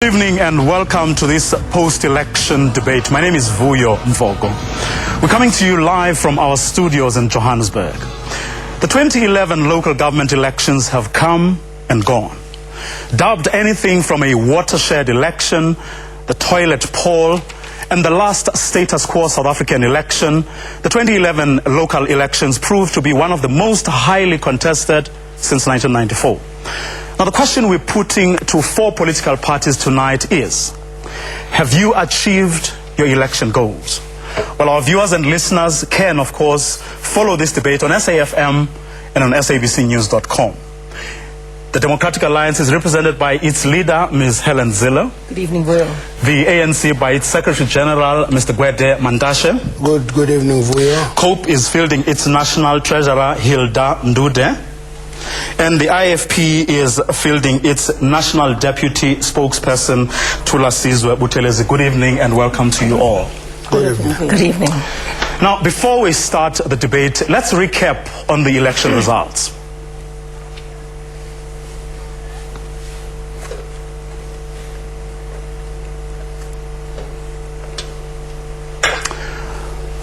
Good evening and welcome to this post-election debate. My name is Vuyo Mvogo. We're coming to you live from our studios in Johannesburg. The 2011 local government elections have come and gone. Dubbed anything from a watershed election, the toilet poll, and the last status quo South African election, the 2011 local elections proved to be one of the most highly contested since 1994. Now, the question we're putting to four political parties tonight is, have you achieved your election goals? Well, our viewers and listeners can, of course, follow this debate on SAFM and on SABCnews.com. The Democratic Alliance is represented by its leader, Ms. Helen Zille. Good evening, Vuyo. The ANC by its Secretary General, Mr. Gwede Mandashe. Good evening, Vuyo. COPE is fielding its National Treasurer, Hilda Ndude. And the IFP is fielding its National Deputy Spokesperson, Tula Sizwe Butelezi. Good evening and welcome to you all. Good evening. Good evening. Now, before we start the debate, let's recap on the election results.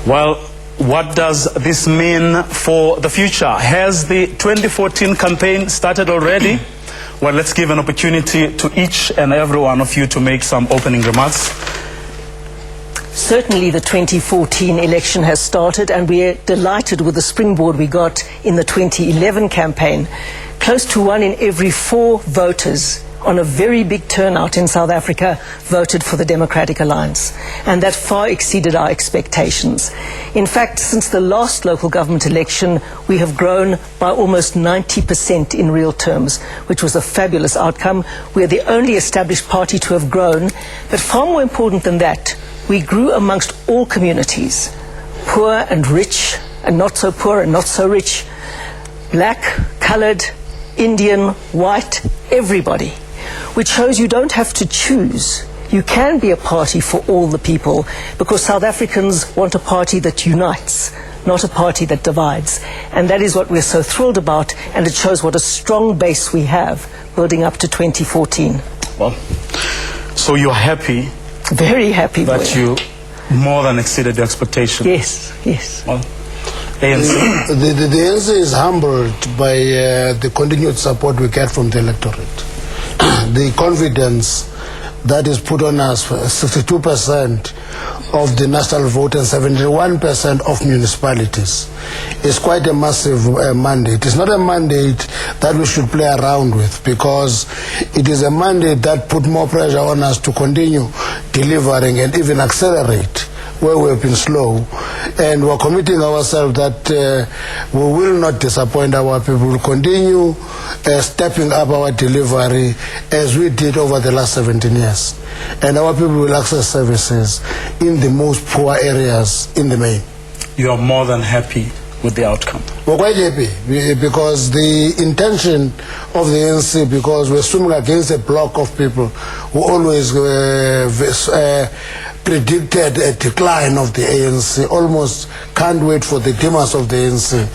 Well, what does this mean for the future? Has the 2014 campaign started already? Well, let's give an opportunity to each and every one of you to make some opening remarks. Certainly the 2014 election has started, and we're delighted with the springboard we got in the 2011 campaign. Close to 1 in every 4 voters on a very big turnout in South Africa voted for the Democratic Alliance, and that far exceeded our expectations. In fact, since the last local government election, we have grown by almost 90% in real terms, which was a fabulous outcome. We're the only established party to have grown, but far more important than that, we grew amongst all communities, poor and rich, and not so poor and not so rich, black, coloured, Indian, white, everybody. Which shows you don't have to choose. You can be a party for all the people, because South Africans want a party that unites, not a party that divides. And that is what we're so thrilled about, and it shows what a strong base we have building up to 2014. Well, so you're happy? Very happy. That you more than exceeded the expectation? Yes, yes. Well, ANC? The ANC is humbled by the continued support we get from the electorate. The confidence that is put on us, 62% of the national vote and 71% of municipalities, is quite a massive mandate. It's not a mandate that we should play around with, because it is a mandate that put more pressure on us to continue delivering and even accelerate where we've been slow, and we're committing ourselves that we will not disappoint our people. We'll continue stepping up our delivery as we did over the last 17 years. And our people will access services in the most poor areas in the main. You are more than happy with the outcome? We're quite happy, because the intention of the ANC, because we're swimming against a block of people who always predicted a decline of the ANC, almost can't wait for the demise of the ANC.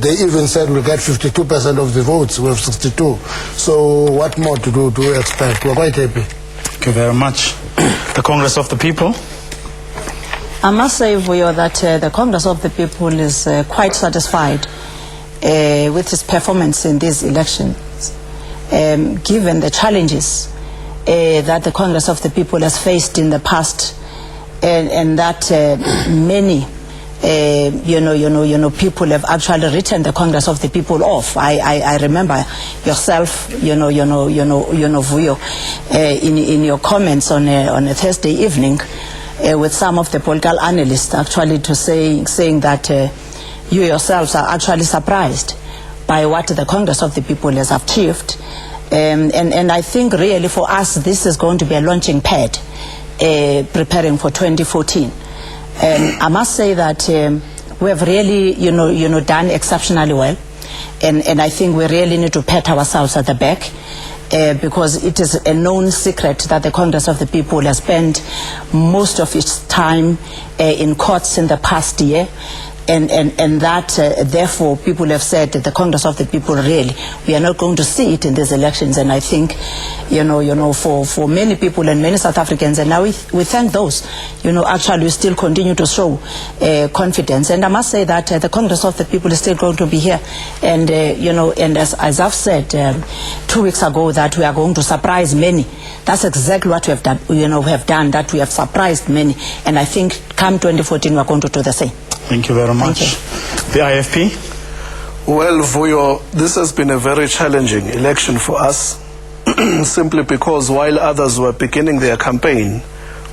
They even said we'll get 52% of the votes, we have 62. So what more do we expect? We're quite happy. Thank you very much. The Congress of the People? I must say, Vuyo, that the Congress of the People is quite satisfied with its performance in these elections, given the challenges that the Congress of the People has faced in the past, and that many people have actually written the Congress of the People off. I remember yourself, Vuyo, in your comments on a Thursday evening, with some of the political analysts actually saying that you yourselves are actually surprised by what the Congress of the People has achieved. And I think really for us this is going to be a launching pad preparing for 2014. I must say that we have really done exceptionally well, and I think we really need to pat ourselves at the back. Because it is a known secret that the Congress of the People has spent most of its time in courts in the past year, and that therefore people have said that the Congress of the People, really, we are not going to see it in these elections. And I think, for many people and many South Africans, and now we thank those, actually still continue to show confidence. And I must say that the Congress of the People is still going to be here. And, and as I've said 2 weeks ago, that we are going to surprise many. That's exactly what we have done, that we have surprised many. And I think come 2014, we are going to do the same. Thank you very much. The IFP? Well, Vuyo, this has been a very challenging election for us, simply because while others were beginning their campaign,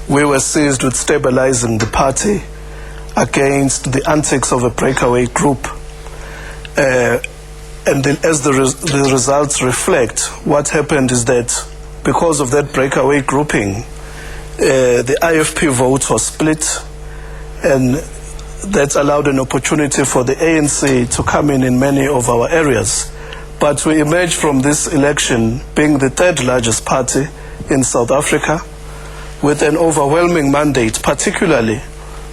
we were seized with stabilizing the party against the antics of a breakaway group. As the results reflect, what happened is that because of that breakaway grouping, the IFP vote was split, and that allowed an opportunity for the ANC to come in many of our areas. But we emerged from this election being the third largest party in South Africa, with an overwhelming mandate, particularly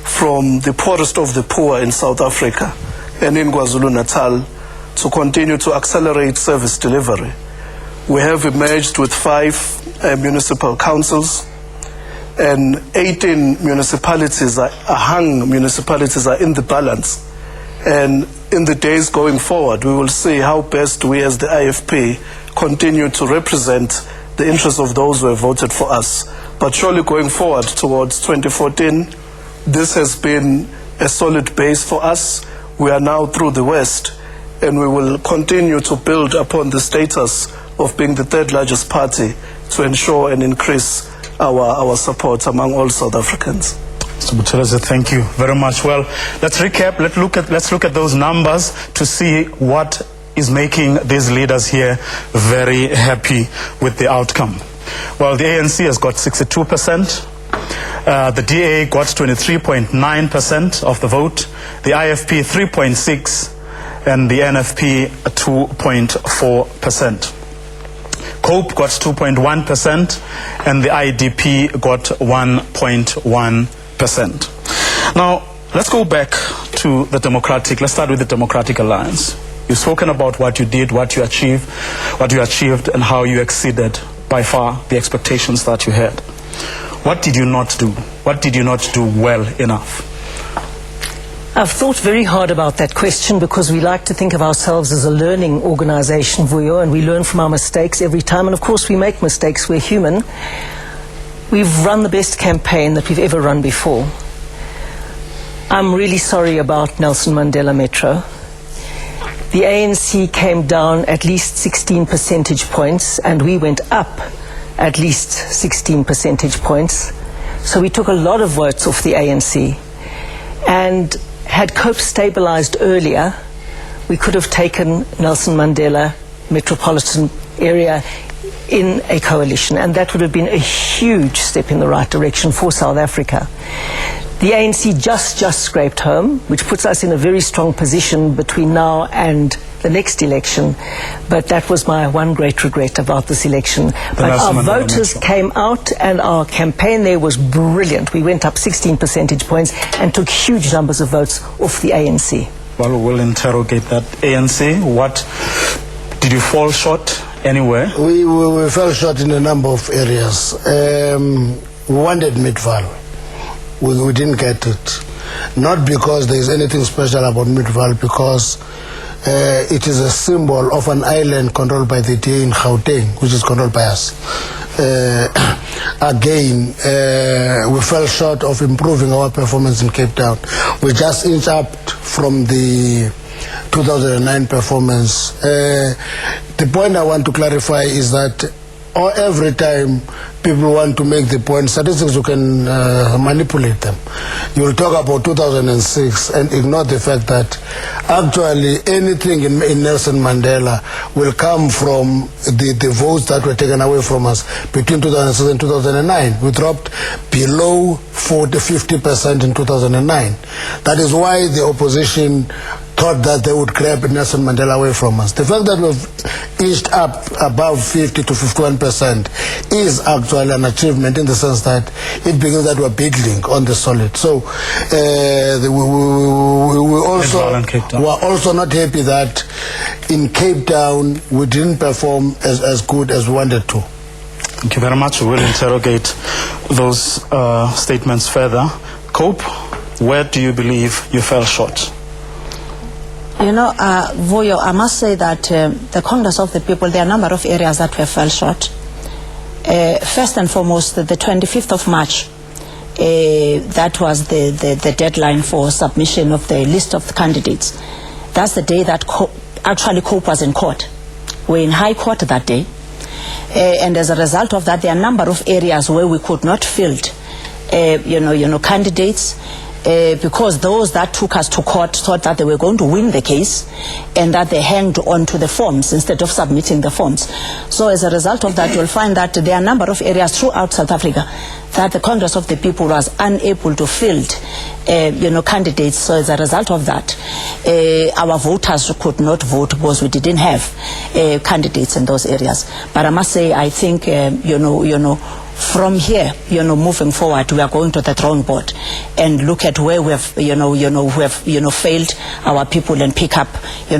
from the poorest of the poor in South Africa and in KwaZulu-Natal, to continue to accelerate service delivery. We have emerged with 5 municipal councils, and 18 municipalities municipalities are in the balance. And in the days going forward, we will see how best we as the IFP continue to represent the interests of those who have voted for us. But surely going forward towards 2014, this has been a solid base for us. We are now through the West, and we will continue to build upon the status of being the third largest party to ensure and increase our support among all South Africans. Mr. Buthelezi, thank you very much. Well, let's recap. Let's look at those numbers to see what is making these leaders here very happy with the outcome. Well, the ANC has got 62%. The DA got 23.9% of the vote. The IFP 3.6%. And the NFP 2.4%. COPE got 2.1%, and the IDP got 1.1%. Now, let's go back to the Democratic. Let's start with the Democratic Alliance. You've spoken about what you did, what you achieved, and how you exceeded by far the expectations that you had. What did you not do? What did you not do well enough? I've thought very hard about that question because we like to think of ourselves as a learning organization, Vuyo, and we learn from our mistakes every time. And of course we make mistakes, we're human. We've run the best campaign that we've ever run before. I'm really sorry about Nelson Mandela Metro. The ANC came down at least 16 percentage points and we went up at least 16 percentage points. So we took a lot of votes off the ANC. And had COPE stabilized earlier, we could have taken Nelson Mandela metropolitan area in a coalition, and that would have been a huge step in the right direction for South Africa. The ANC just scraped home, which puts us in a very strong position between now and the next election, but that was my one great regret about this election. But our voters came out and our campaign there was brilliant. We went up 16 percentage points and took huge numbers of votes off the ANC. Well, we'll interrogate that. ANC, what did you fall short anywhere? We fell short in a number of areas. We wanted Midval. We didn't get it. Not because there is anything special about Midval, because it is a symbol of an island controlled by the DA in Gauteng, which is controlled by us. Again, we fell short of improving our performance in Cape Town. We just inched up from the 2009 performance. The point I want to clarify is that every time people want to make the point, statistics, you can manipulate them. You will talk about 2006 and ignore the fact that actually anything in Nelson Mandela will come from the votes that were taken away from us between 2006 and 2009. We dropped below 50% in 2009. That is why the opposition thought that they would grab Nelson Mandela away from us. The fact that we've inched up above 50 to 51% is actually an achievement, in the sense that it begins that we're beetling on the solid. So we're also not happy that in Cape Town we didn't perform as good as we wanted to. Thank you very much. We'll interrogate those statements further. Cope, where do you believe you fell short? You know, Vuyo, I must say that the Congress of the People, there are a number of areas that we fell short. First and foremost, the 25th of March, that was the deadline for submission of the list of the candidates. That's the day that actually Cope was in court. We're in High Court that day. And as a result of that, there are a number of areas where we could not field, candidates, because those that took us to court thought that they were going to win the case, and that they hanged on to the forms instead of submitting the forms. So as a result of that, you'll find that there are a number of areas throughout South Africa that the Congress of the People was unable to field, candidates. So as a result of that, our voters could not vote because we didn't have candidates in those areas. But I must say, I think, from here, moving forward, we are going to the drawing board and look at where we have, failed our people, and pick up,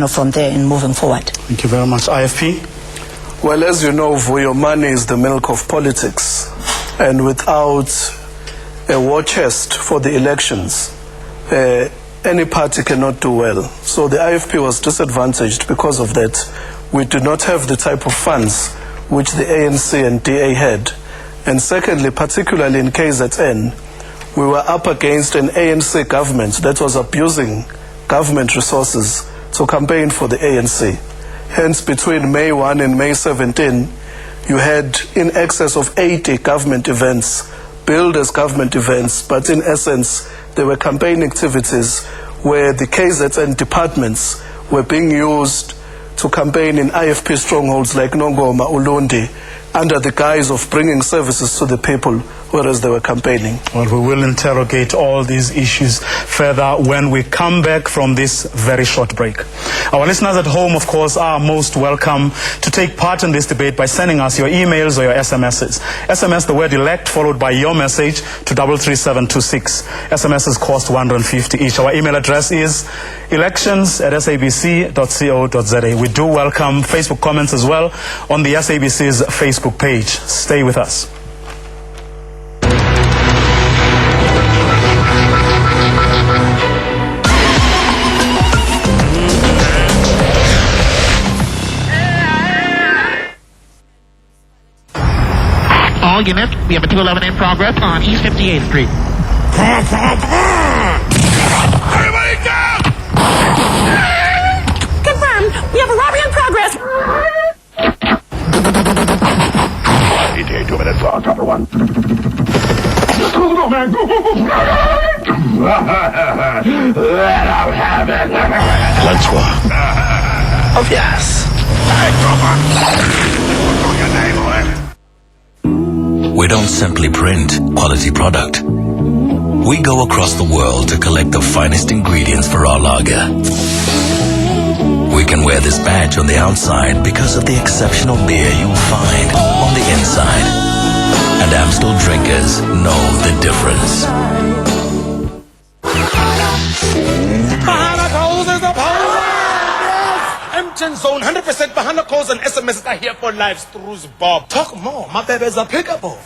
from there and moving forward. Thank you very much. IFP? Well, as you know, Vuyo, money is the milk of politics. And without a war chest for the elections, any party cannot do well. So the IFP was disadvantaged because of that. We do not have the type of funds which the ANC and DA had. And secondly, particularly in KZN, we were up against an ANC government that was abusing government resources to campaign for the ANC. Hence, between May 1 and May 17, you had in excess of 80 government events, billed as government events, but in essence, they were campaign activities where the KZN departments were being used to campaign in IFP strongholds like Nongoma, Ulundi, under the guise of bringing services to the people, whereas they were campaigning. Well, we will interrogate all these issues further when we come back from this very short break. Our listeners at home, of course, are most welcome to take part in this debate by sending us your emails or your SMSs. SMS the word elect followed by your message to 33726. SMSs cost 150 each. Our email address is elections@sabc.co.za. We do welcome Facebook comments as well on the SABC's Facebook page. Stay with us. All units, we have a 211 in progress on East 58th Street. Everybody down! Confirmed, we have a robbery in progress. ETA 2 minutes on chopper 1. Go, man, go! Let out have it. Let's go. Oh, yes. Hey, chopper! What's your name on it? We don't simply print quality product. We go across the world to collect the finest ingredients for our lager. We can wear this badge on the outside because of the exceptional beer you'll find on the inside. And Amstel drinkers know the difference. Bahana calls is a power. Empty zone, 100% Bahana calls and SMSs are here for live throughs, Bob. Talk more, my baby's a pickable.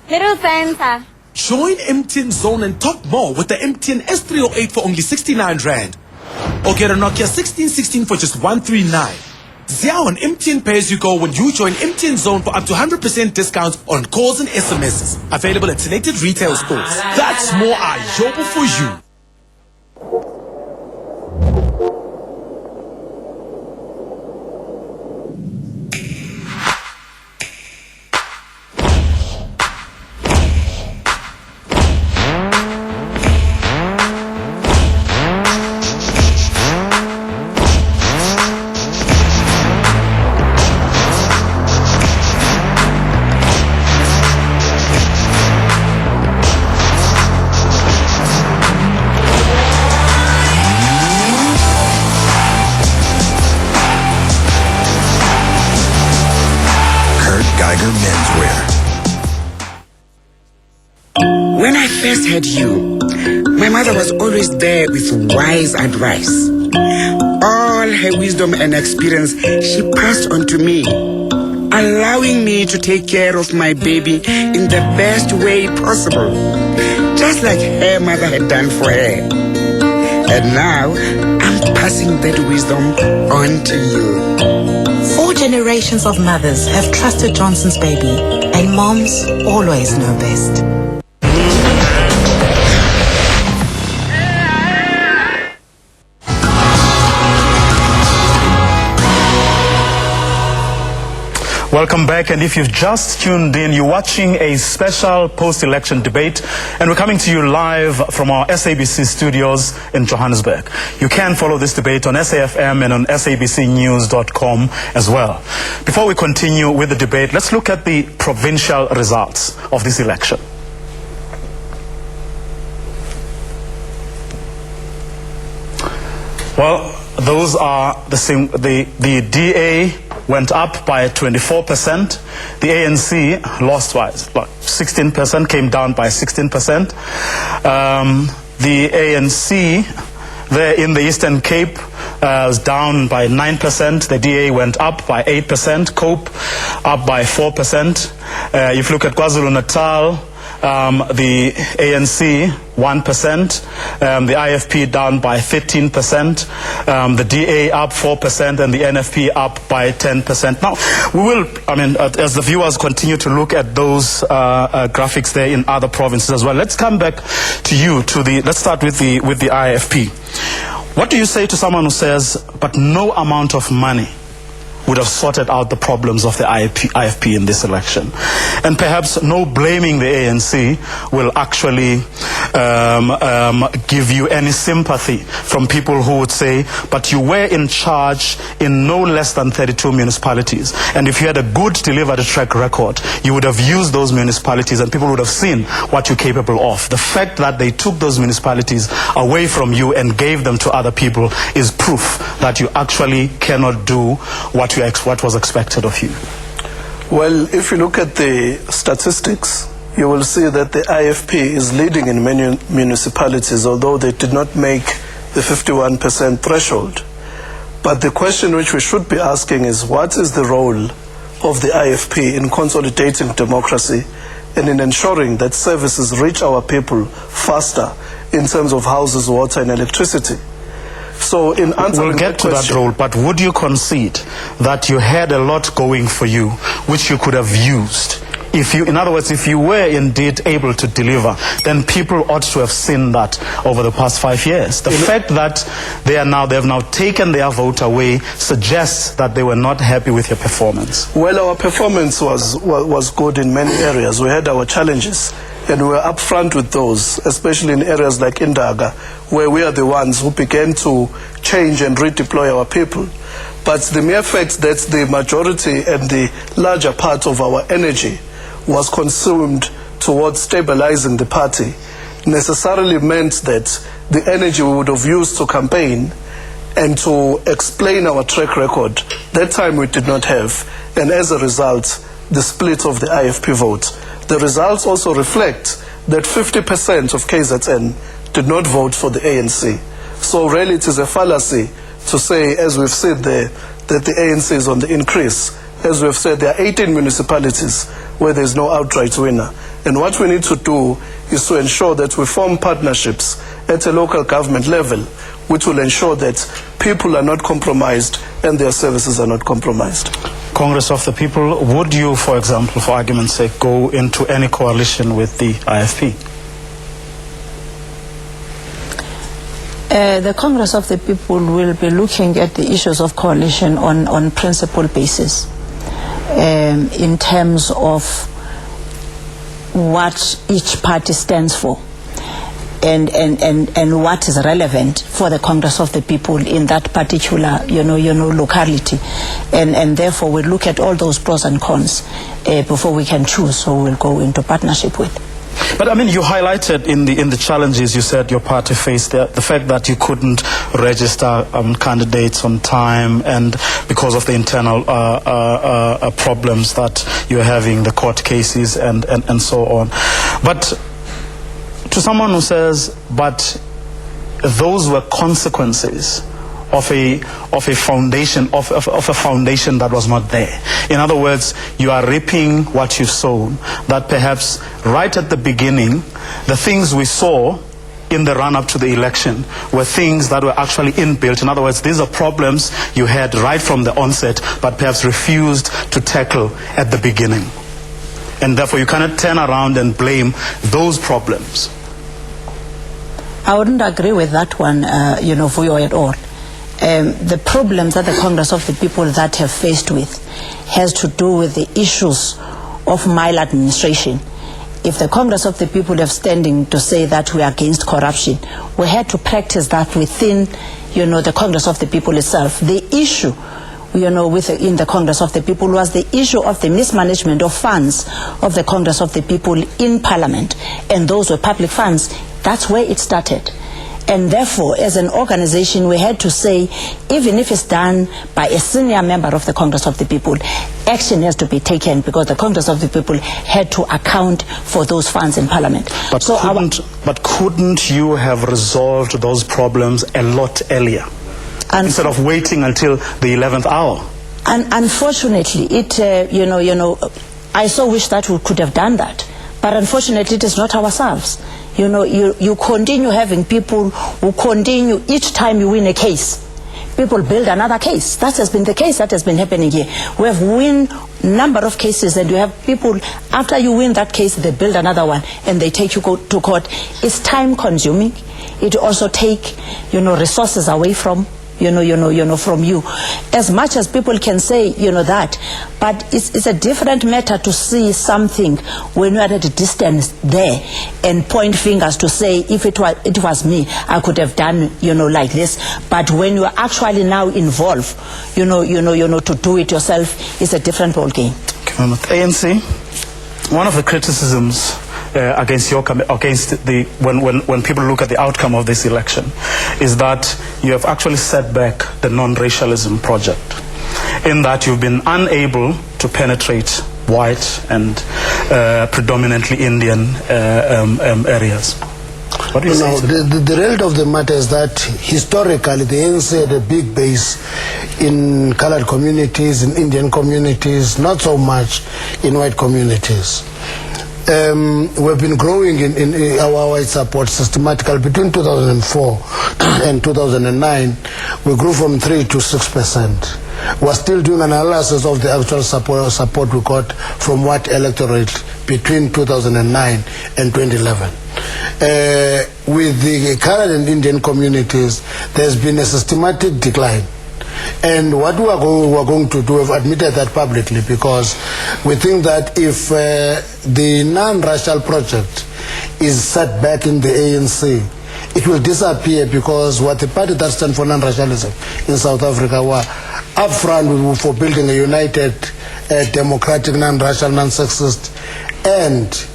Little Santa. Join MTN Zone and talk more with the MTN S308 for only 69 Rand. Or get a Nokia 1616 for just 139. Zia on MTN Pay As You Go when you join MTN Zone for up to 100% discounts on calls and SMSs. Available at selected retail stores. That's more Ayobo for you. When I first had you, my mother was always there with wise advice. All her wisdom and experience she passed on to me, allowing me to take care of my baby in the best way possible, just like her mother had done for her. And now, I'm passing that wisdom on to you. 4 generations of mothers have trusted Johnson's baby, and moms always know best. Welcome back, and if you've just tuned in, you're watching a special post-election debate, and we're coming to you live from our SABC studios in Johannesburg. You can follow this debate on SAFM and on SABCnews.com as well. Before we continue with the debate, let's look at the provincial results of this election. Well, those are the same. The DA went up by 24%. The ANC lost by 16%, came down by 16%. The ANC there in the Eastern Cape was down by 9%. The DA went up by 8%. COPE up by 4%. If you look at KwaZulu-Natal, the ANC 1%, the IFP down by 13%, the DA up 4%, and the NFP up by 10%. Now, we will, as the viewers continue to look at those graphics there in other provinces as well, let's come back to you, let's start with the IFP. What do you say to someone who says, but no amount of money would have sorted out the problems of the IFP in this election? And perhaps no blaming the ANC will actually give you any sympathy from people who would say, but you were in charge in no less than 32 municipalities. And if you had a good delivered track record, you would have used those municipalities and people would have seen what you're capable of. The fact that they took those municipalities away from you and gave them to other people is proof that you actually cannot do what was expected of you. Well, if you look at the statistics, you will see that the IFP is leading in many municipalities, although they did not make the 51% threshold. But the question which we should be asking is, what is the role of the IFP in consolidating democracy and in ensuring that services reach our people faster in terms of houses, water, and electricity? So in answering we'll get to that role, but would you concede that you had a lot going for you which you could have used? In other words, if you were indeed able to deliver, then people ought to have seen that over the past 5 years. The fact that they have now taken their vote away suggests that they were not happy with your performance. Well, our performance was good in many areas. We had our challenges, and we were upfront with those, especially in areas like Indaga, where we are the ones who began to change and redeploy our people. But the mere fact that the majority and the larger part of our energy was consumed towards stabilizing the party necessarily meant that the energy we would have used to campaign and to explain our track record, that time we did not have. And as a result, the split of the IFP vote. The results also reflect that 50% of KZN did not vote for the ANC. So really it is a fallacy to say, as we've said there, that the ANC is on the increase. As we've said, there are 18 municipalities where there's no outright winner. And what we need to do is to ensure that we form partnerships at a local government level, which will ensure that people are not compromised and their services are not compromised. Congress of the People, would you, for example, for argument's sake, go into any coalition with the IFP? The Congress of the People will be looking at the issues of coalition on principle basis, in terms of what each party stands for and what is relevant for the Congress of the People in that particular locality, and therefore we'll look at all those pros and cons before we can choose who we'll go into partnership with. But I mean, you highlighted in the challenges you said your party faced, the fact that you couldn't register candidates on time, and because of the internal problems that you're having, the court cases and so on. But To someone who says, but those were consequences of a foundation that was not there. In other words, you are reaping what you sown. That perhaps right at the beginning, the things we saw in the run-up to the election were things that were actually inbuilt. In other words, these are problems you had right from the onset, but perhaps refused to tackle at the beginning. And therefore, you cannot turn around and blame those problems. I wouldn't agree with that one, Vuyo, at all. The problems that the Congress of the People that have faced with has to do with the issues of maladministration. If the Congress of the People have standing to say that we are against corruption, we had to practice that within, the Congress of the People itself. The issue, in the Congress of the People was the issue of the mismanagement of funds of the Congress of the People in Parliament, and those were public funds. That's where it started. And therefore, as an organization, we had to say, even if it's done by a senior member of the Congress of the People, action has to be taken because the Congress of the People had to account for those funds in Parliament. But, couldn't you have resolved those problems a lot earlier, instead of waiting until the 11th hour? And unfortunately, I so wish that we could have done that. But unfortunately, it is not ourselves. You continue having people who continue, each time you win a case, people build another case. That has been the case that has been happening here. We have won number of cases, and you have people, after you win that case, they build another one, and they take you to court. It's time consuming. It also take, resources away from from you. As much as people can say, that, but it's a different matter to see something when you're at a distance there and point fingers to say, if it was me, I could have done, like this. But when you're actually now involved, to do it yourself, is a different ball game. ANC, one of the criticisms when people look at the outcome of this election is that you have actually set back the non-racialism project, in that you've been unable to penetrate white and predominantly Indian areas. What do you say? The reality of the matter is that historically the ANC had a big base in colored communities, in Indian communities, not so much in white communities. We've been growing in our white support systematically. Between 2004 and 2009, we grew from 3 to 6%. We're still doing analysis of the actual support we got from white electorate between 2009 and 2011. With the colored and Indian communities, there's been a systematic decline. And what we are going to do, we've admitted that publicly, because we think that if the non-racial project is set back in the ANC, it will disappear, because what the party that stands for non-racialism in South Africa were upfront for building a united, democratic, non-racial, non-sexist, and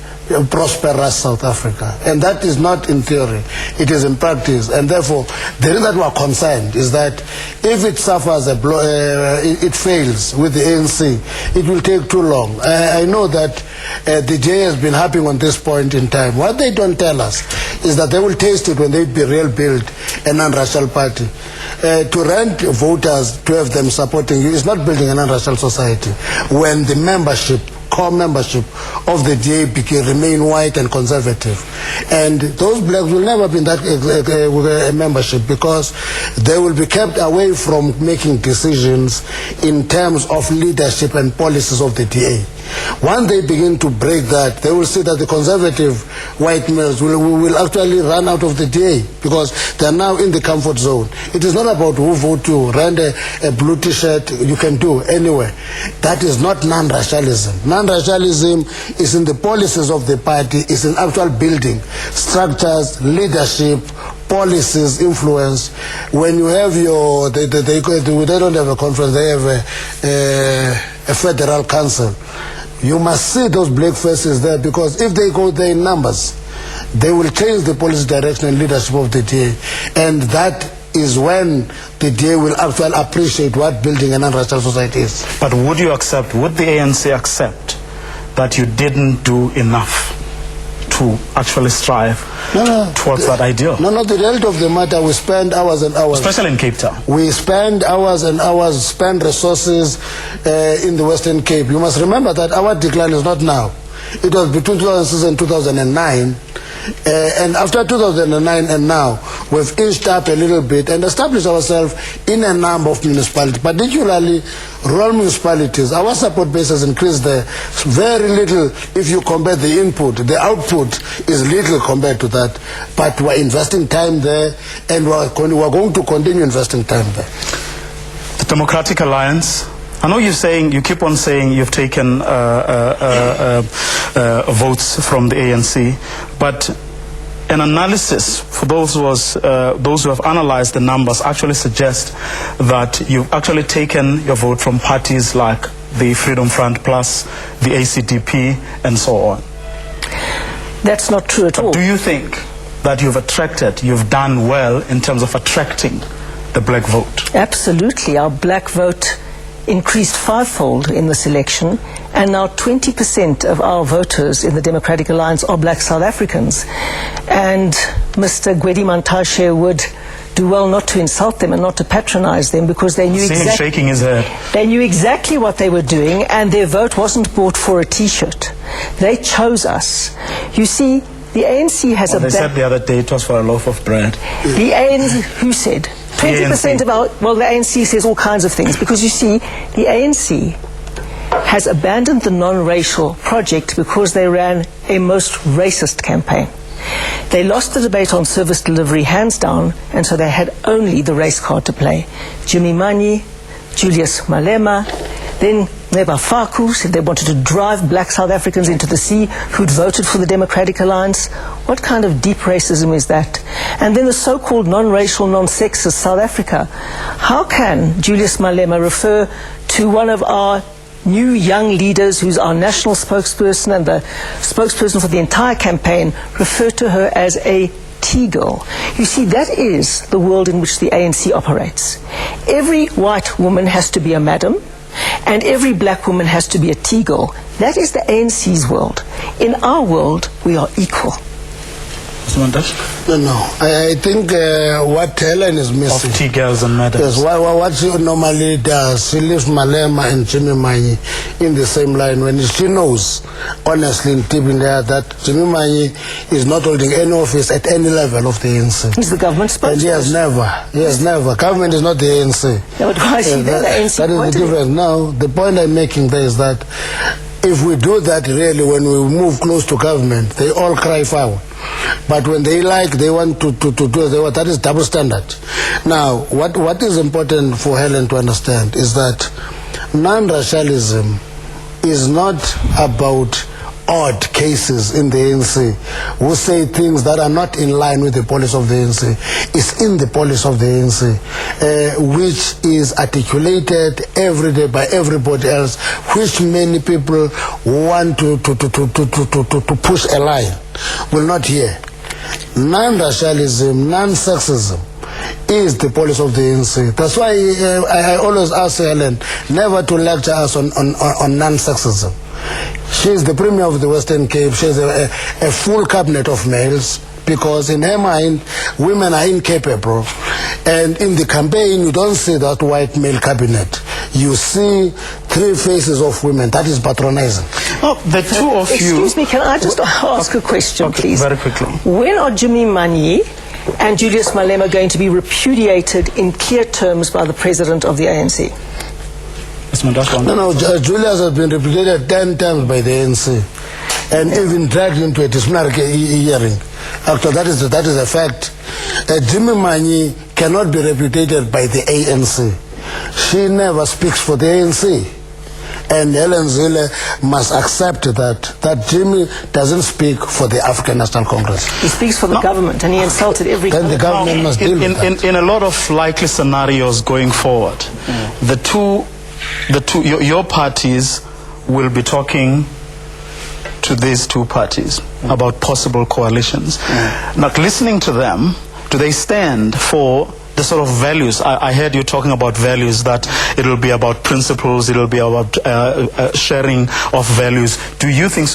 prosperous South Africa. And that is not in theory, it is in practice. And therefore, the reason that we are concerned is that if it suffers a blow, it fails with the ANC, it will take too long. I know that the DA has been harping on this point in time. What they don't tell us is that they will taste it when they build a non-racial party. To rent voters, to have them supporting you, is not building a non-racial society. When the core membership of the DA remain white and conservative, and those blacks will never be in that membership, because they will be kept away from making decisions in terms of leadership and policies of the DA. Once they begin to break that, they will see that the conservative white males will actually run out of the DA, because they are now in the comfort zone. It is not about who vote you, rent a blue t-shirt, you can do anywhere. That is not non-racialism. Non-racialism is in the policies of the party, is in actual building, structures, leadership, policies, influence. When you have they don't have a conference, they have a federal council. You must see those black faces there, because if they go there in numbers, they will change the policy direction and leadership of the DA. And that is when the DA will actually appreciate what building a non-racial society is. But would the ANC accept that you didn't do enough to actually strive towards that ideal? No, the reality of the matter, we spend hours and hours. Especially in Cape Town. We spend hours and hours, spend resources in the Western Cape. You must remember that our decline is not now. It was between 2006 and 2009. And after 2009 and now, we've inched up a little bit and established ourselves in a number of municipalities, particularly rural municipalities. Our support base has increased there very little if you compare the input. The output is little compared to that. But we're investing time there, and we're going to continue investing time there. The Democratic Alliance, I know you keep on saying you've taken votes from the ANC, but an analysis for those who have analyzed the numbers actually suggest that you've actually taken your vote from parties like the Freedom Front Plus, the ACDP, and so on. That's not true at all. Do you think that you've done well in terms of attracting the black vote? Absolutely. Our black vote increased fivefold in this election, and now 20% of our voters in the Democratic Alliance are black South Africans. And Mr. Gwedi Mantashe would do well not to insult them and not to patronize them, because they knew shaking his head. They knew exactly what they were doing, and their vote wasn't bought for a T-shirt. They chose us. You see, the ANC has They said the other day it was for a loaf of bread. The ANC, who said? 20% of our, well, the ANC says all kinds of things, because you see, the ANC has abandoned the non-racial project because they ran a most racist campaign. They lost the debate on service delivery hands down, and so they had only the race card to play. Jimmy Manyi, Julius Malema, then Neba Faku said they wanted to drive black South Africans into the sea who'd voted for the Democratic Alliance. What kind of deep racism is that? And then the so-called non-racial, non-sexist South Africa. How can Julius Malema refer to one of our new young leaders, who's our national spokesperson and the spokesperson for the entire campaign, refer to her as a T-girl? You see, that is the world in which the ANC operates. Every white woman has to be a madam, and every black woman has to be a T-girl. That is the ANC's world. In our world, we are equal. No. I think what Helen is missing. Of T-girls and madams. Yes, what she normally does, she leaves Malema and Jimmy Manyi in the same line when she knows, honestly, in there, that Jimmy Manyi is not holding any office at any level of the ANC. He's the government spokesperson. And he has never. Government is not the ANC. No, but why is he there? The ANC that is the difference. Now, the point I'm making there is that if we do that really, when we move close to government, they all cry foul. But when they want to do that is double standard. Now, what is important for Helen to understand is that non-racialism is not about odd cases in the ANC who say things that are not in line with the policy of the ANC. It's in the policy of the ANC, which is articulated every day by everybody else, which many people want to push a line, will not hear. Non-racialism, non-sexism is the policy of the ANC. That's why I always ask Helen never to lecture us on non-sexism. She's the Premier of the Western Cape. She has a full cabinet of males, because in her mind, women are incapable. And in the campaign, you don't see that white male cabinet. You see three faces of women. That is patronizing. Oh, the two of you... Excuse me, can I just ask a question, please? Very quickly. When are Jimmy Manyi and Julius Malema going to be repudiated in clear terms by the President of the ANC? No, Julius has been repudiated 10 times by the ANC, and even dragged into a disciplinary hearing. Actually, that is a fact. Jimmy Manyi cannot be repudiated by the ANC. She never speaks for the ANC. And Helen Zille must accept that Jimmy doesn't speak for the African National Congress. He speaks for the government, and he insulted every Then the government must deal with that. In a lot of likely scenarios going forward, your parties will be talking to these two parties about possible coalitions. Now, listening to them, do they stand for the sort of values? I heard you talking about values, that it will be about principles, it will be about sharing of values. Do you think,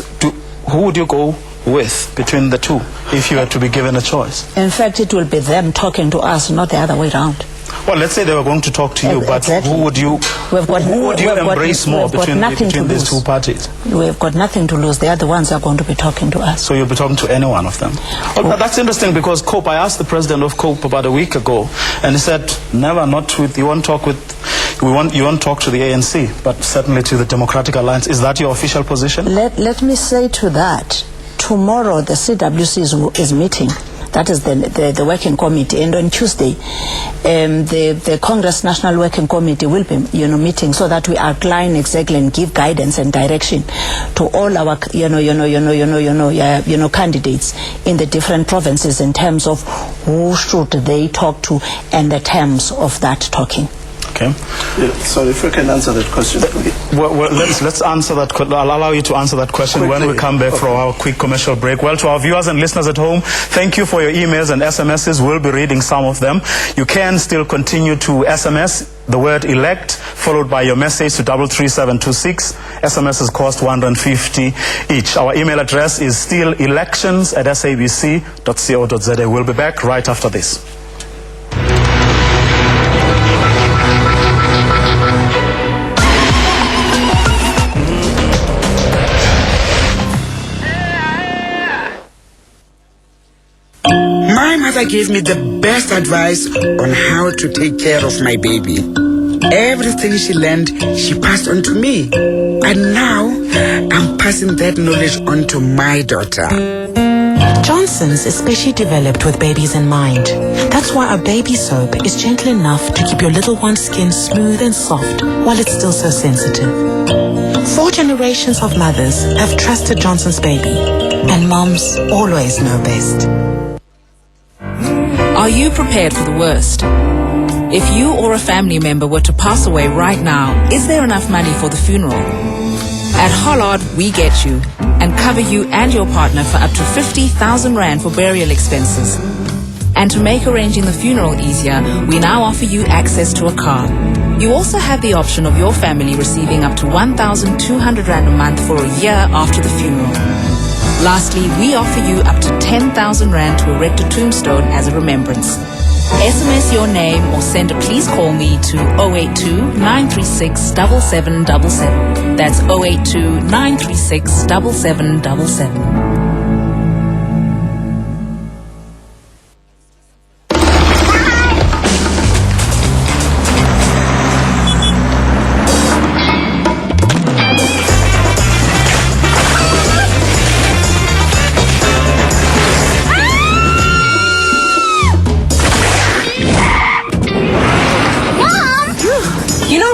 who would you go with? Between the two, if you were to be given a choice? In fact, it will be them talking to us, not the other way around. Well, let's say they were going to talk to you, but Exactly. who would you embrace more between these two parties? We've got nothing to lose. They are the ones who are going to be talking to us. So you'll be talking to any one of them? Well, that's interesting because COPE, I asked the president of COPE about a week ago, and he said, never, not with, you won't talk to the ANC, but certainly to the Democratic Alliance. Is that your official position? Let me say to that, tomorrow the CWC is meeting. That is the working committee, and on Tuesday, the Congress National Working Committee will be, meeting so that we outline exactly and give guidance and direction to all our, candidates in the different provinces in terms of who should they talk to and the terms of that talking. Okay. Yeah, sorry, if I can answer that question. Well, let's answer that. I'll allow you to answer that question when we come back from our quick commercial break. Well, to our viewers and listeners at home, thank you for your emails and SMSs. We'll be reading some of them. You can still continue to SMS the word elect, followed by your message to 33726. SMSs cost 150 each. Our email address is still elections@sabc.co.za. We'll be back right after this. My mother gave me the best advice on how to take care of my baby. Everything she learned, she passed on to me. And now, I'm passing that knowledge on to my daughter. Johnson's is specially developed with babies in mind. That's why our baby soap is gentle enough to keep your little one's skin smooth and soft while it's still so sensitive. 4 generations of mothers have trusted Johnson's baby, and moms always know best. Are you prepared for the worst? If you or a family member were to pass away right now, is there enough money for the funeral? At Hollard, we get you and cover you and your partner for up to 50,000 Rand for burial expenses. And to make arranging the funeral easier, we now offer you access to a car. You also have the option of your family receiving up to 1,200 Rand a month for a year after the funeral. Lastly, we offer you up to 10,000 Rand to erect a tombstone as a remembrance. SMS your name or send a please call me to 082-936-7777. That's 082-936-7777.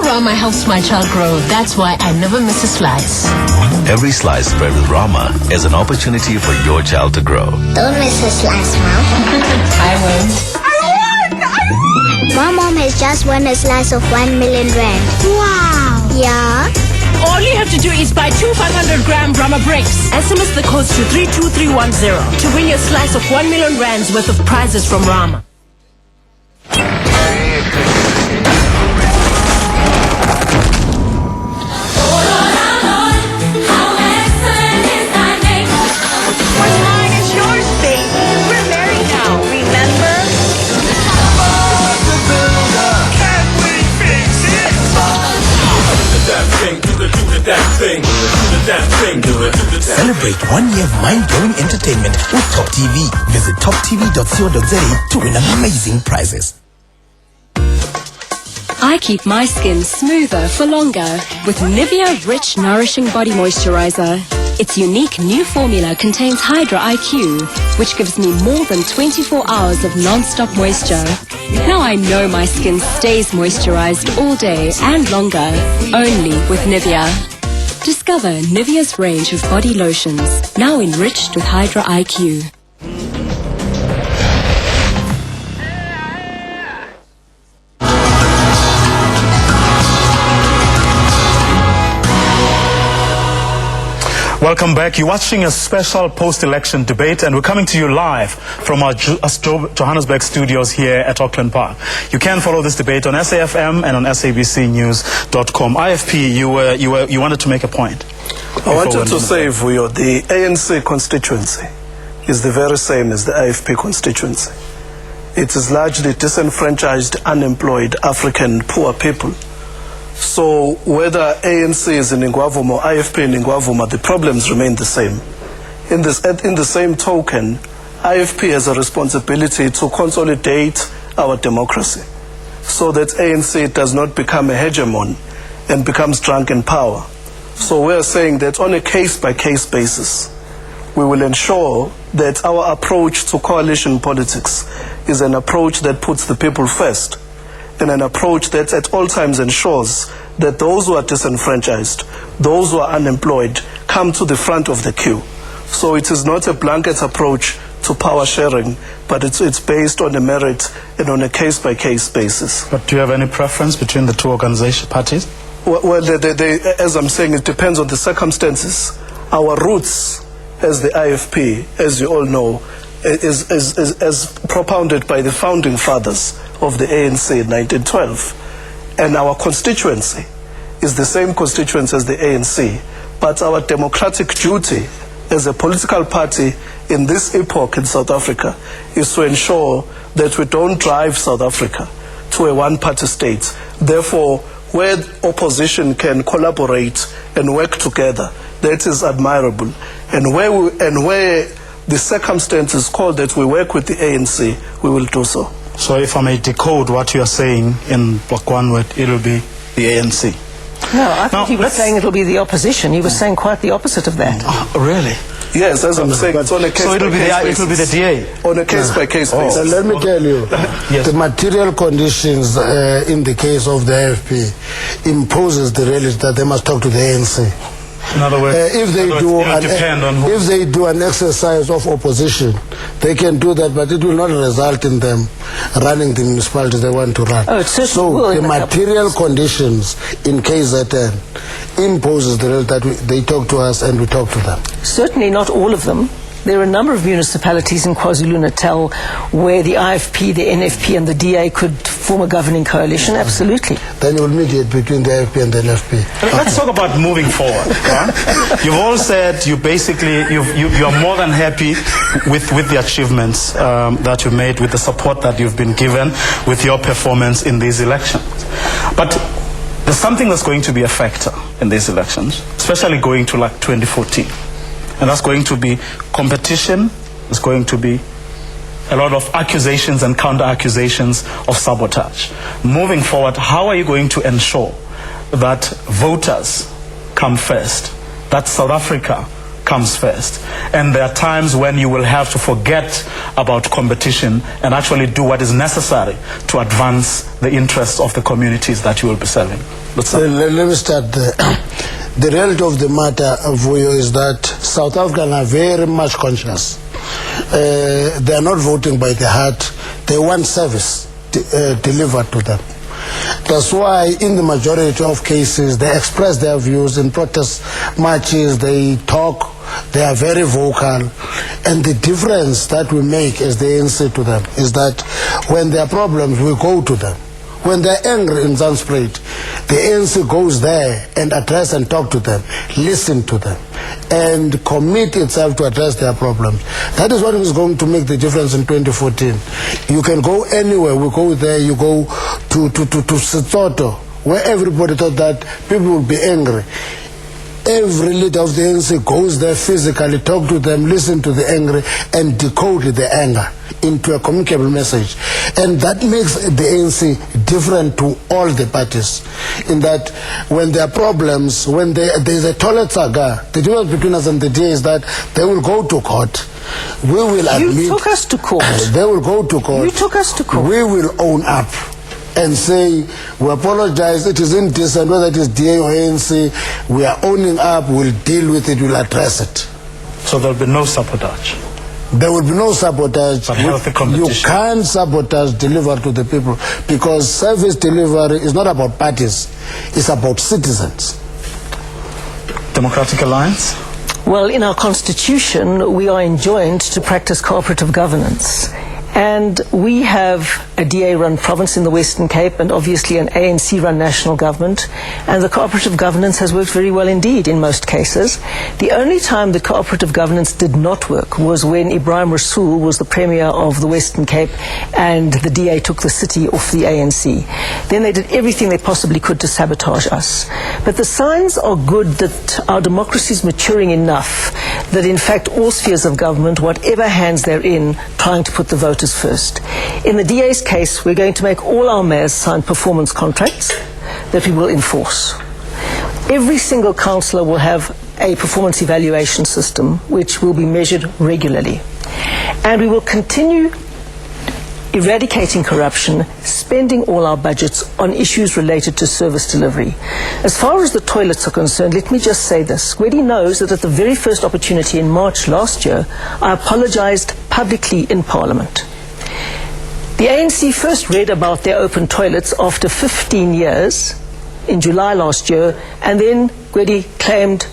Rama helps my child grow. That's why I never miss a slice. Every slice spread with Rama is an opportunity for your child to grow. Don't miss a slice, Mom. I won't. My mom has just won a slice of 1 million Rand. Wow. Yeah. All you have to do is buy 2 500-gram Rama bricks. SMS the codes to 32310 to win your slice of 1 million Rands worth of prizes from Rama. Celebrate 1 year of mind-blowing entertainment with Top TV. Visit toptv.co.za to win amazing prizes. I keep my skin smoother for longer with Nivea Rich Nourishing Body Moisturizer. Its unique new formula contains Hydra IQ, which gives me more than 24 hours of non-stop moisture. Now I know my skin stays moisturized all day and longer, only with Nivea. Discover Nivea's range of body lotions, now enriched with Hydra IQ. Welcome back. You're watching a special post-election debate, and we're coming to you live from our Johannesburg studios here at Auckland Park. You can follow this debate on SAFM and on sabcnews.com. IFP, you wanted to make a point. I wanted to say, Vuyo, the ANC constituency is the very same as the IFP constituency. It is largely disenfranchised, unemployed African poor people. So whether ANC is in Ngwavuma or IFP in Ngwavuma, the problems remain the same. In the same token, IFP has a responsibility to consolidate our democracy so that ANC does not become a hegemon and becomes drunk in power. So we are saying that on a case-by-case basis, we will ensure that our approach to coalition politics is an approach that puts the people first, and an approach that at all times ensures that those who are disenfranchised, those who are unemployed, come to the front of the queue. So it is not a blanket approach to power sharing, but it's based on a merit and on a case-by-case basis. But do you have any preference between the two organization parties? Well, as I'm saying, it depends on the circumstances. Our roots as the IFP, as you all know, is as propounded by the founding fathers of the ANC in 1912. And our constituency is the same constituency as the ANC, but our democratic duty as a political party in this epoch in South Africa is to ensure that we don't drive South Africa to a one-party state. Therefore, where opposition can collaborate and work together, that is admirable. And where the circumstances call that we work with the ANC, we will do so. So if I may decode what you are saying in one word, it will be the ANC. No, I thought he was saying it will be the opposition. He was saying quite the opposite of that. Really? Yes, as I'm saying, it's on a case-by-case basis. So it will be the DA? On a case-by-case basis. Let me tell you, the material conditions in the case of the AFP imposes the reality that they must talk to the ANC. In other words, if they do an exercise of opposition, they can do that, but it will not result in them running the municipality they want to run. Oh, so the material conditions in KZN imposes the reality that they talk to us and we talk to them. Certainly not all of them. There are a number of municipalities in KwaZulu-Natal where the IFP, the NFP and the DA could form a governing coalition, absolutely. Then you will mediate between the AFP and the NFP. Let's talk about moving forward. You've all said you are more than happy with the achievements that you've made, with the support that you've been given, with your performance in these elections. But there's something that's going to be a factor in these elections, especially going to like 2014. And that's going to be competition. It's going to be a lot of accusations and counter-accusations of sabotage. Moving forward, how are you going to ensure that voters come first, that South Africa comes first? And there are times when you will have to forget about competition and actually do what is necessary to advance the interests of the communities that you will be serving. Let me start there. The reality of the matter, Vuyo, is that South Africans are very much conscious. They are not voting by the heart. They want service delivered to them. That's why in the majority of cases they express their views in protest marches, they talk, they are very vocal. And the difference that we make as the ANC to them is that when there are problems, we go to them. When they're angry in Zanspruit, the ANC goes there and address and talk to them, listen to them, and commit itself to address their problems. That is what is going to make the difference in 2014. You can go anywhere. We go there, you go to Sesotho, where everybody thought that people would be angry. Every leader of the ANC goes there physically, talk to them, listen to the angry, and decode the anger into a communicable message. And that makes the ANC different to all the parties, in that when there are problems, when there's a toilet saga, the difference between us and the DA is that they will go to court. We will admit. You took us to court. They will go to court. You took us to court. We will own up and say, we apologize, it is indecent, whether it is DA or ANC, we are owning up, we'll deal with it, we'll address it. So there'll be no sabotage? There will be no sabotage. But healthy competition. You can't sabotage deliver to the people, because service delivery is not about parties, it's about citizens. Democratic Alliance? Well, in our constitution, we are enjoined to practice cooperative governance. And we have a DA-run province in the Western Cape and obviously an ANC-run national government. And the cooperative governance has worked very well indeed in most cases. The only time the cooperative governance did not work was when Ibrahim Rasool was the Premier of the Western Cape and the DA took the city off the ANC. Then they did everything they possibly could to sabotage us. But the signs are good that our democracy is maturing enough that in fact all spheres of government, whatever hands they're in, trying to put the voters first. In the DA's case, we're going to make all our mayors sign performance contracts that we will enforce. Every single councillor will have a performance evaluation system which will be measured regularly. And we will continue eradicating corruption, spending all our budgets on issues related to service delivery. As far as the toilets are concerned, let me just say this. Gwedi knows that at the very first opportunity in March last year, I apologized publicly in Parliament. The ANC first read about their open toilets after 15 years in July last year, and then Gwedi claimed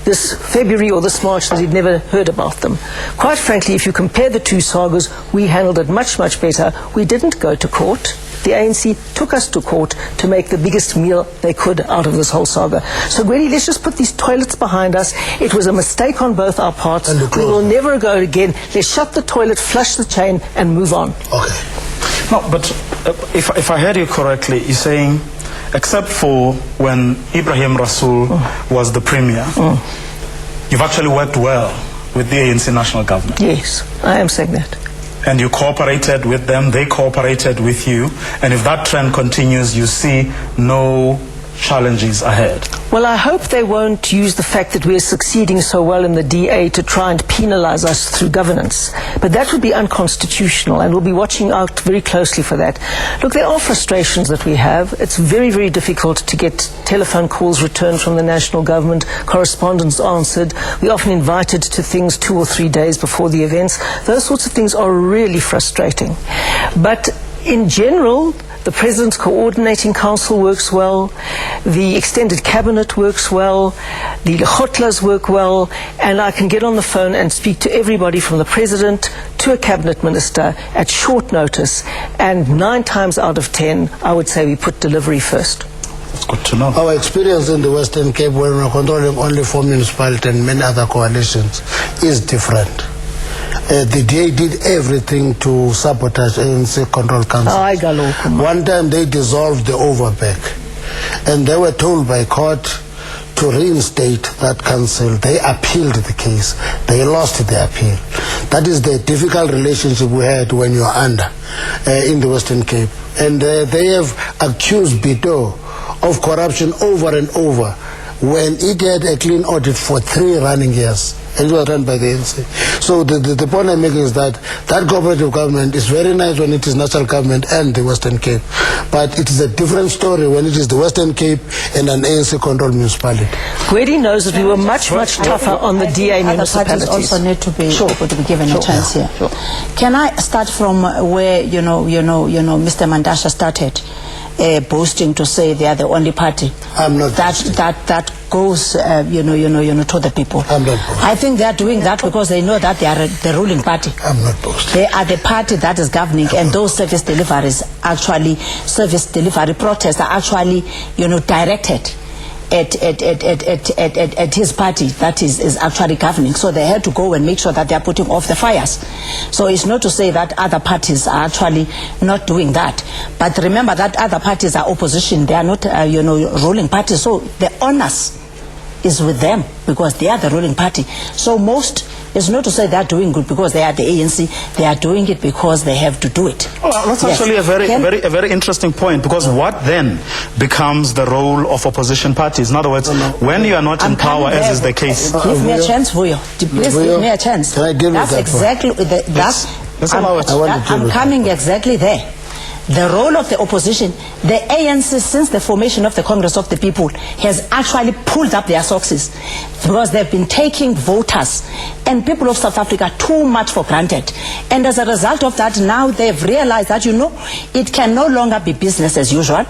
this February or this March that he'd never heard about them. Quite frankly, if you compare the two sagas, we handled it much, much better. We didn't go to court. The ANC took us to court to make the biggest meal they could out of this whole saga. So, Gwedi, let's just put these toilets behind us. It was a mistake on both our parts. We will never go again. Let's shut the toilet, flush the chain, and move on. Okay. No, but if I heard you correctly, you're saying, except for when Ibrahim Rasool was the Premier, you've actually worked well with the ANC national government. Yes, I am saying that. And you cooperated with them, they cooperated with you, and if that trend continues, you see no challenges ahead. Well, I hope they won't use the fact that we're succeeding so well in the DA to try and penalize us through governance. But that would be unconstitutional, and we'll be watching out very closely for that. Look, there are frustrations that we have. It's very, very difficult to get telephone calls returned from the national government, correspondence answered. We're often invited to things 2 or 3 days before the events. Those sorts of things are really frustrating. But in general, the President's Coordinating Council works well, the Extended Cabinet works well, the Lekgotlas work well, and I can get on the phone and speak to everybody from the President to a Cabinet Minister at short notice, and 9 times out of 10, I would say we put delivery first. That's good to know. Our experience in the Western Cape, when we're controlling only 4 municipalities and many other coalitions, is different. The DA did everything to sabotage ANC Control Council. One time they dissolved the overback, and they were told by court to reinstate that council. They appealed the case. They lost the appeal. That is the difficult relationship we had when you are under in the Western Cape. And they have accused Bito of corruption over and over when it had a clean audit for 3 running years. And it was run by the ANC. So the point I'm making is that that cooperative government is very nice when it is national government and the Western Cape. But it is a different story when it is the Western Cape and an ANC-controlled municipality. Gwedi knows that we were much tougher on the DA municipalities. Other parties also need to be given a chance here. Can I start from where Mr. Mandasha started? Boasting to say they are the only party that goes, to the people. I'm not boasting. I think they are doing that because they know that they are the ruling party. I'm not boasting. They are the party that is governing, and those service delivery protests are actually, directed at his party that is actually governing. So they had to go and make sure that they are putting off the fires. So it's not to say that other parties are actually not doing that. But remember that other parties are opposition. They are not, ruling parties. So the onus is with them because they are the ruling party. So most, it's not to say they are doing good because they are the ANC. They are doing it because they have to do it. Well, that's actually a very interesting point, because what then becomes the role of opposition parties? In other words, when you are not in power, as is the case. Give me a chance, Vuyo. Please give me a chance. Can I give that's that exactly I'm coming exactly there. The role of the opposition, the ANC, since the formation of the Congress of the People, has actually pulled up their socks because they've been taking voters and people of South Africa too much for granted. And as a result of that, now they've realized that, it can no longer be business as usual.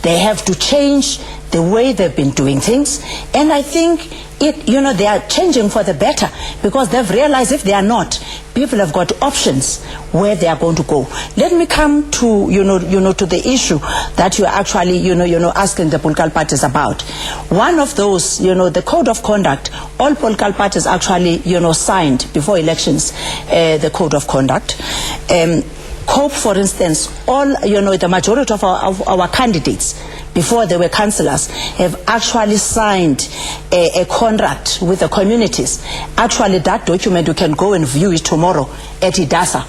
They have to change the way they've been doing things. And I think they are changing for the better, because they've realized if they are not, people have got options where they are going to go. Let me come to, to the issue that you are actually, asking the political parties about. One of those, the code of conduct, all political parties actually, signed before elections, the code of conduct. COPE, for instance, all, the majority of our candidates, before they were councillors, have actually signed a contract with the communities. Actually, that document, you can go and view it tomorrow at IDASA.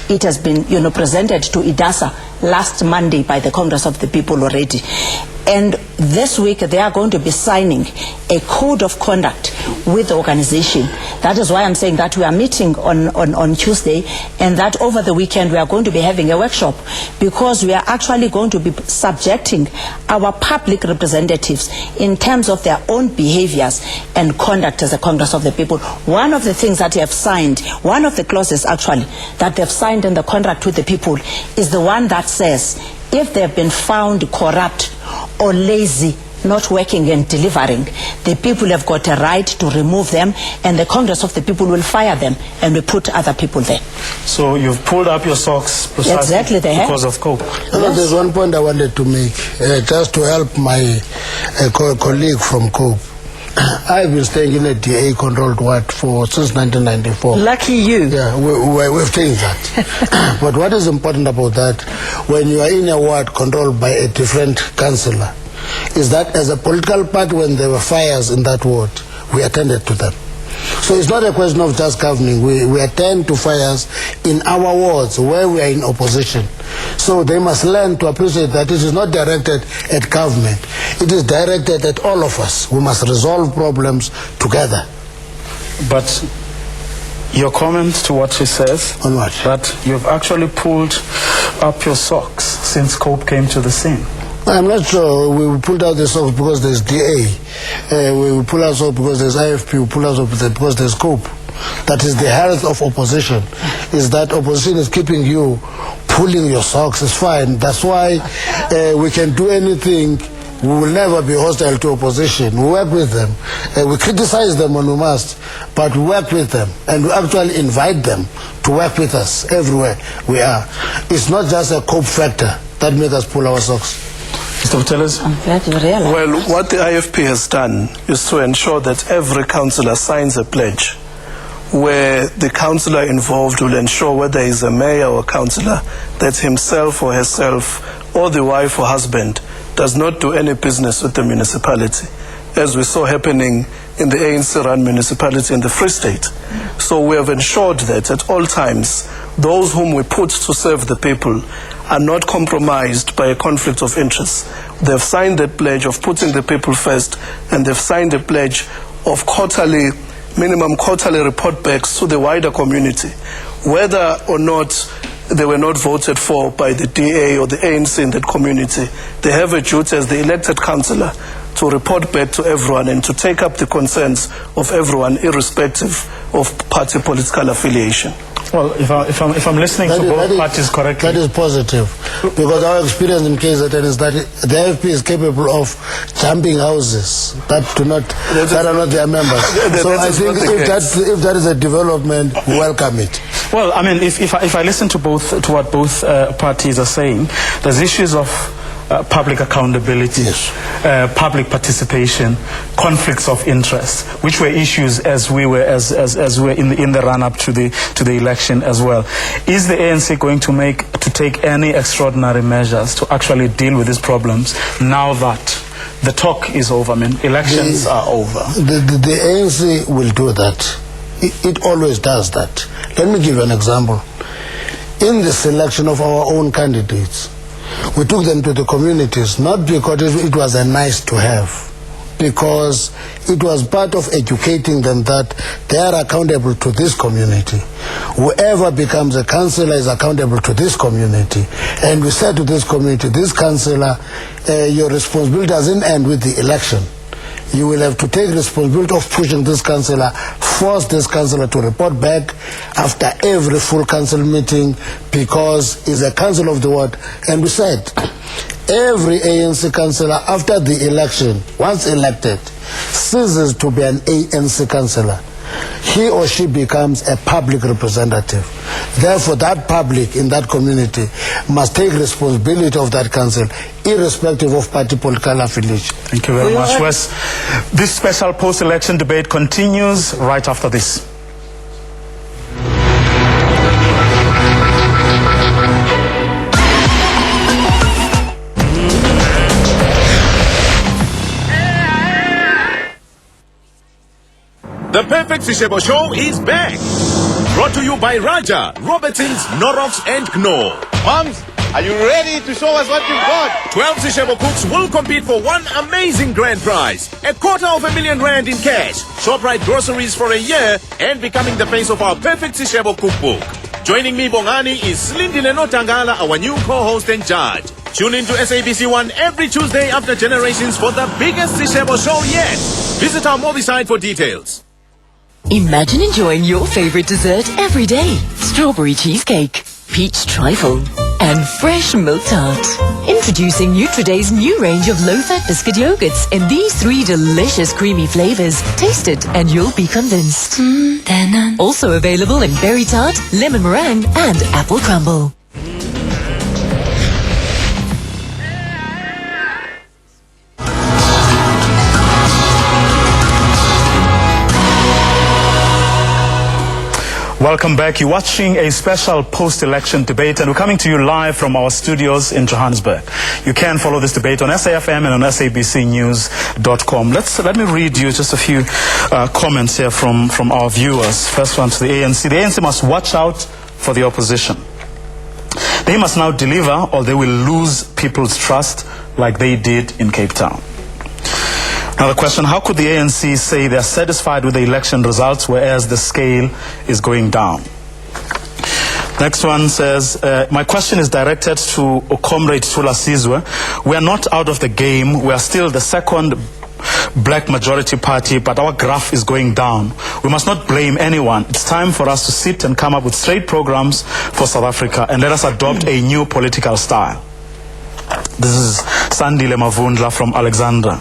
It has been, presented to IDASA last Monday by the Congress of the People already. And this week, they are going to be signing a code of conduct with the organization. That is why I'm saying that we are meeting on Tuesday, and that over the weekend we are going to be having a workshop, because we are actually going to be subjecting our public representatives in terms of their own behaviors and conduct as a Congress of the People. One of the things that they have signed, one of the clauses actually that they've signed in the contract with the people, is the one that says if they've been found corrupt or lazy, not working and delivering, the people have got a right to remove them, and the Congress of the People will fire them, and we put other people there. So you've pulled up your socks precisely exactly, because of COPE. Yes. There's one point I wanted to make, just to help my colleague from COPE. I've been staying in a DA-controlled ward since 1994. Lucky you. Yeah, we've changed that. But what is important about that, when you are in a ward controlled by a different councillor, is that as a political party, when there were fires in that ward, we attended to them. So it's not a question of just governing. We attend to fires in our wards where we are in opposition. So they must learn to appreciate that it is not directed at government. It is directed at all of us. We must resolve problems together. But your comment to what she says, on what? That you've actually pulled up your socks since COPE came to the scene. I'm not sure. We pulled out the socks because there's DA. We pull out socks because there's IFP. We pull out socks because there's COPE. That is the health of opposition. Is that opposition is keeping you pulling your socks. It's fine. That's why we can do anything. We will never be hostile to opposition. We work with them. We criticize them when we must, but we work with them. And we actually invite them to work with us everywhere we are. It's not just a COPE factor that makes us pull our socks. Mr. Vitelis? I'm glad you realize. Well, what the IFP has done is to ensure that every councillor signs a pledge where the councillor involved will ensure, whether he's a mayor or a councillor, that himself or herself or the wife or husband does not do any business with the municipality, as we saw happening in the ANC-run municipality in the Free State. So we have ensured that at all times, those whom we put to serve the people are not compromised by a conflict of interest. They've signed that pledge of putting the people first, and they've signed a pledge of minimum quarterly report backs to the wider community, whether or not they were not voted for by the DA or the ANC in that community. They have a duty as the elected councillor to report back to everyone and to take up the concerns of everyone, irrespective of party political affiliation. Well, if I'm listening to both parties correctly, that is positive, because our experience in KZN is that the AFP is capable of jumping houses that are not their members. So I think if that is a development, we welcome it. Well, I mean, if I listen to what both parties are saying, there's issues of public accountability, yes, public participation, conflicts of interest, which were issues as we were in the run-up to the election as well. Is the ANC going to take any extraordinary measures to actually deal with these problems now that the talk is over? I mean, elections are over. The ANC will do that. It always does that. Let me give you an example. In the selection of our own candidates, we took them to the communities, not because it was a nice to have, because it was part of educating them that they are accountable to this community. Whoever becomes a councillor is accountable to this community. And we said to this community, this councillor, your responsibility doesn't end with the election. You will have to take responsibility of pushing this councillor, force this councillor to report back after every full council meeting, because he's a council of the ward. And we said, every ANC councillor after the election, once elected, ceases to be an ANC councillor. He or she becomes a public representative. Therefore, that public in that community must take responsibility of that council, irrespective of party political affiliation. Thank you very much, Wes. This special post-election debate continues right after this. The Perfect Sishebo Show is back. Brought to you by Raja, Robertson's, Norox and Knorr. Moms, are you ready to show us what you've got? 12 Sishebo cooks will compete for one amazing grand prize. R250,000 Rand in cash, ShopRite groceries for a year, and becoming the face of our Perfect Sishebo cookbook. Joining me, Bongani, is Lindile Notangala, our new co-host and judge. Tune in to SABC1 every Tuesday after Generations for the biggest Sishebo show yet. Visit our movie site for details. Imagine enjoying your favorite dessert every day. Strawberry cheesecake, peach trifle, and fresh milk tart. Introducing Nutriday's new range of low-fat biscuit yogurts in these 3 delicious creamy flavors. Taste it and you'll be convinced. Also available in berry tart, lemon meringue, and apple crumble. Welcome back. You're watching a special post-election debate, and we're coming to you live from our studios in Johannesburg. You can follow this debate on SAFM and on SABCnews.com. Let me read you just a few comments here from our viewers. First one to the ANC. The ANC must watch out for the opposition. They must now deliver, or they will lose people's trust like they did in Cape Town. Another question, how could the ANC say they're satisfied with the election results whereas the scale is going down? Next one says, my question is directed to Comrade Tula Sizwe. We are not out of the game. We are still the second black majority party, but our graph is going down. We must not blame anyone. It's time for us to sit and come up with straight programs for South Africa, and let us adopt a new political style. This is Sandile Mavundla from Alexandra.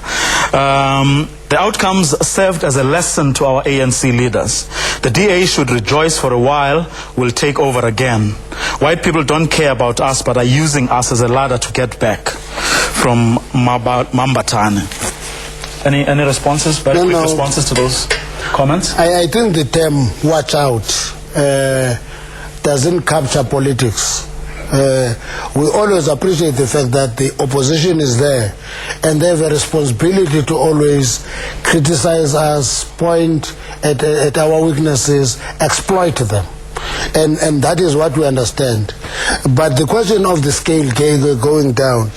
The outcomes served as a lesson to our ANC leaders. The DA should rejoice for a while, we'll take over again. White people don't care about us, but are using us as a ladder to get back. From Mambatane. Any responses? Very quick responses to those comments? I think the term watch out doesn't capture politics. We always appreciate the fact that the opposition is there and they have a responsibility to always criticize us, point at our weaknesses, exploit them. And that is what we understand. But the question of the scale going down,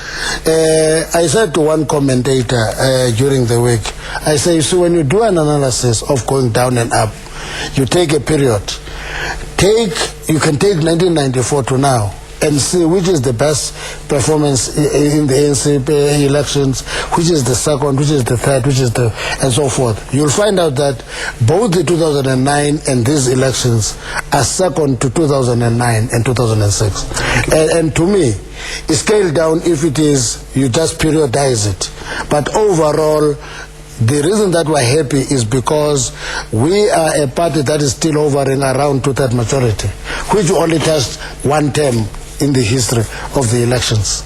I said to one commentator during the week, I say, so when you do an analysis of going down and up, you take a period. You can take 1994 to now, and see which is the best performance in the ANC elections, which is the second, which is the third, which is the, and so forth. You'll find out that both the 2009 and these elections are second to 2009 and 2006. And to me, it's scaled down if it is, you just periodize it. But overall, the reason that we're happy is because we are a party that is still hovering around 2/3 majority, which only touched one term in the history of the elections.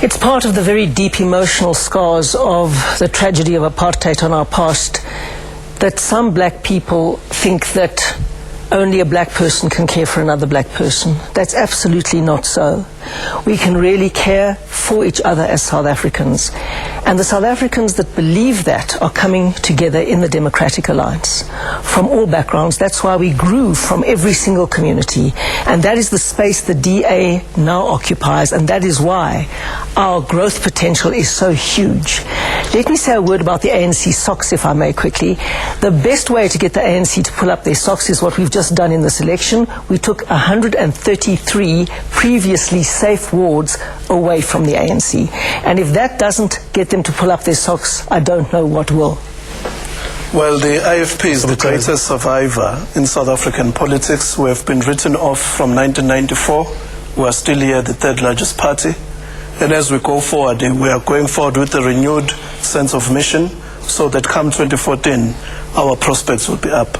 It's part of the very deep emotional scars of the tragedy of apartheid on our past that some black people think that only a black person can care for another black person. That's absolutely not so. We can really care for each other as South Africans. And the South Africans that believe that are coming together in the Democratic Alliance from all backgrounds. That's why we grew from every single community. And that is the space the DA now occupies, and that is why our growth potential is so huge. Let me say a word about the ANC socks, if I may, quickly. The best way to get the ANC to pull up their socks is what we've just done in this election. We took 133 previously safe wards away from the ANC. And if that doesn't get them to pull up their socks, I don't know what will. Well, the IFP is the greatest survivor in South African politics. We have been written off from 1994 we are still here, the third largest party. And as we go forward, we are going forward with a renewed sense of mission so that come 2014, our prospects will be up.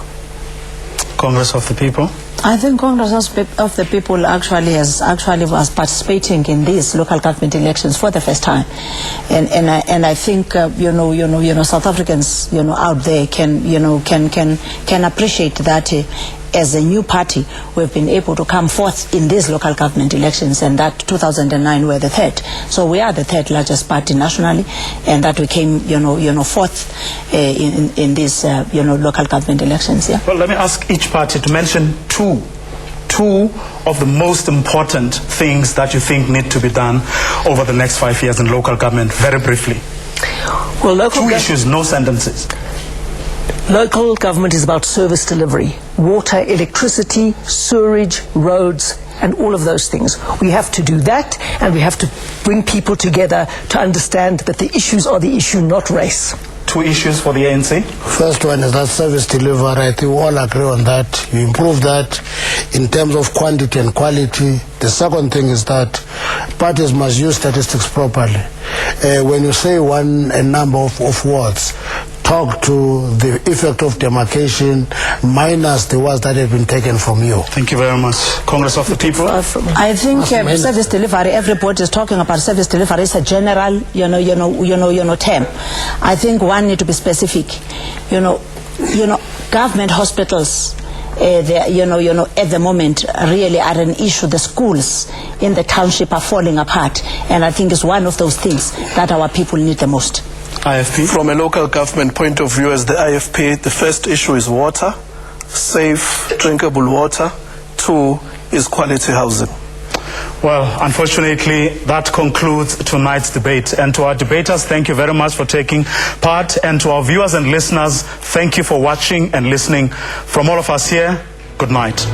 Congress of the People? I think Congress of the People was participating in these local government elections for the first time, and I think South Africans out there can appreciate that. As a new party, we've been able to come forth in these local government elections, and that 2009 were the third. So we are the third largest party nationally, and that we came, fourth in these, local government elections. Yeah. Well, let me ask each party to mention two of the most important things that you think need to be done over the next 5 years in local government, very briefly. Well, local two issues, no sentences. Local government is about service delivery, water, electricity, sewerage, roads, and all of those things. We have to do that, and we have to bring people together to understand that the issues are the issue, not race. Two issues for the ANC? First one is that service delivery. I think we all agree on that. You improve that in terms of quantity and quality. The second thing is that parties must use statistics properly. When you say a number of wards, talk to the effect of demarcation minus the words that have been taken from you. Thank you very much. Congress of the People? I think service delivery, everybody is talking about service delivery. It's a general, term. I think one need to be specific. Government hospitals, at the moment really are an issue. The schools in the township are falling apart, and I think it's one of those things that our people need the most. IFP? From a local government point of view, as the IFP, the first issue is water, safe, drinkable water. 2 is quality housing. Well, unfortunately, that concludes tonight's debate. And to our debaters, thank you very much for taking part. And to our viewers and listeners, thank you for watching and listening. From all of us here, good night.